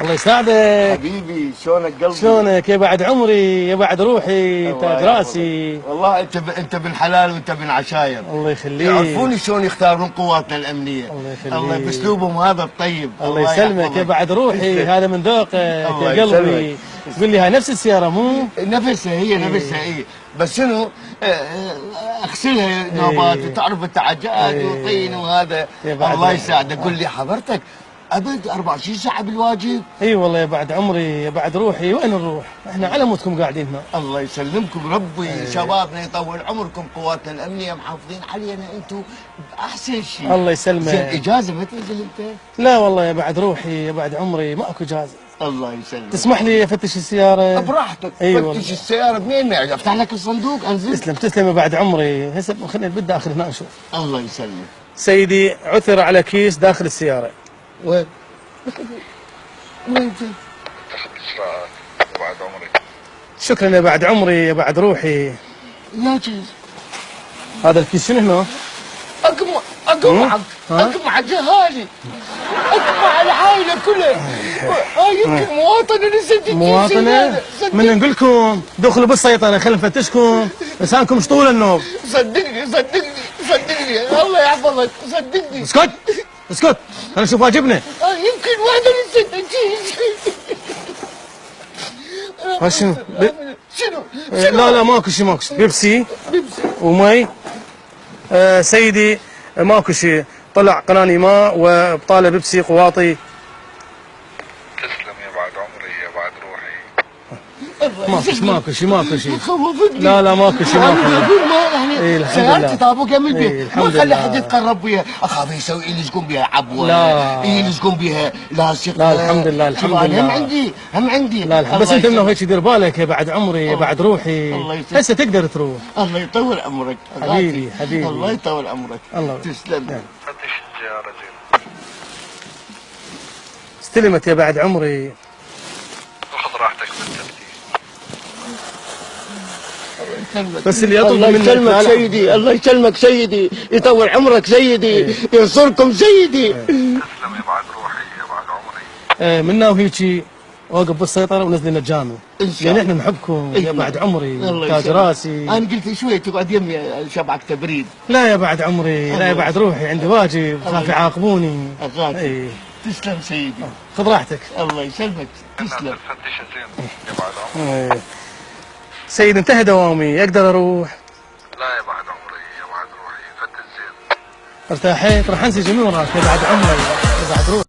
الله يساعدك حبيبي، شلونك قلبي؟ شلونك يا بعد عمري يا بعد روحي تاج راسي؟ والله انت بن حلال وانت بن عشاير. الله يخليك. يعرفون شلون يختارون قواتنا الامنيه. الله يخليك. الله باسلوبهم هذا الطيب. الله يسلمك يا بعد روحي، هذا من ذوقك يا قلبي. قل لي هاي نفس السياره مو؟ نفسها هي نفسها هي، بس شنو اغسلها نوبات وتعرف التعجات وطين وهذا. الله يساعدك. قل لي حضرتك ابد 24 ساعه بالواجب؟ اي والله يا بعد عمري يا بعد روحي، وين نروح؟ احنا على مودكم قاعدين هنا. الله يسلمكم ربي. شبابنا يطول عمركم، قواتنا الامنيه محافظين علينا انتم باحسن شيء. الله يسلمك. زين اجازه ما تنزل انت؟ لا والله يا بعد روحي يا بعد عمري ماكو اجازه. الله يسلمك. تسمح لي افتش السياره؟ براحتك. أيوة. فتش السياره منين ما افتح لك الصندوق انزل. تسلم يا بعد عمري. هسه خلينا بالداخل هنا نشوف. الله يسلمك. سيدي، عثر على كيس داخل السياره. وين؟ وين؟ اتخذ اجراءات يا بعد عمري. شكرا يا بعد عمري يا بعد روحي. لا كيس. هذا الكيس شنو هنا؟ اقمع جهالي، اقمع العائله كلها. يمكن مواطنه نسيت. مواطنه؟ من نقول لكم دخلوا بالسيطره، خلينا نفتشكم، لسانكم شطول النوب. صدقني الله يحفظك، صدقني. اسكت خلينا نشوف واجبنا. يمكن واحده نسيت. شنو؟ شنو؟ لا ماكو شيء. بيبسي ومي. سيدي ماكو شيء. طلع قناني ماء وبطاله بيبسي قواطي. تسلم يا بعد عمري يا بعد روحي. ماكو شيء. خوفتني. لا ماكو شيء. يعني سيارتي طابقه من البيت، ما خلي حد يتقرب وياها، اخاف يلزقون بها عبوه. لا يلزقون بها لاصق. لا الحمد لله هم عندي. لا بس انت من هيك دير بالك يا بعد عمري يا بعد روحي. هسه تقدر تروح. الله يطول عمرك حبيبي. الله يطول عمرك. الله تسلم. فتش السياره زين. استلمت يا بعد عمري. خذ راحتك بالتفتيش. بس اللي يطلب الله منك يسلمك سيدي، الله يسلمك سيدي، يطول عمرك سيدي، ينصركم سيدي. تسلم يا بعد روحي يا بعد عمري. منا وهيجي وقف بالسيطره ونزل لنا الجامع. يعني احنا نحبكم يا بعد عمري تاج راسي. انا قلت شوي تقعد يمي شبعك تبريد. لا يا بعد عمري، لا يا بعد روحي، عندي واجب خاف يعاقبوني. اي تسلم سيدي. خذ راحتك. الله يسلمك. تسلم. فتش زين يا بعد عمري. سيد انتهى دوامي، اقدر اروح؟ لا يا بعد عمري يا بعد روحي، فتش زين. ارتاحيت؟ راح انسجم من وراك يا بعد عمري يا بعد روحي.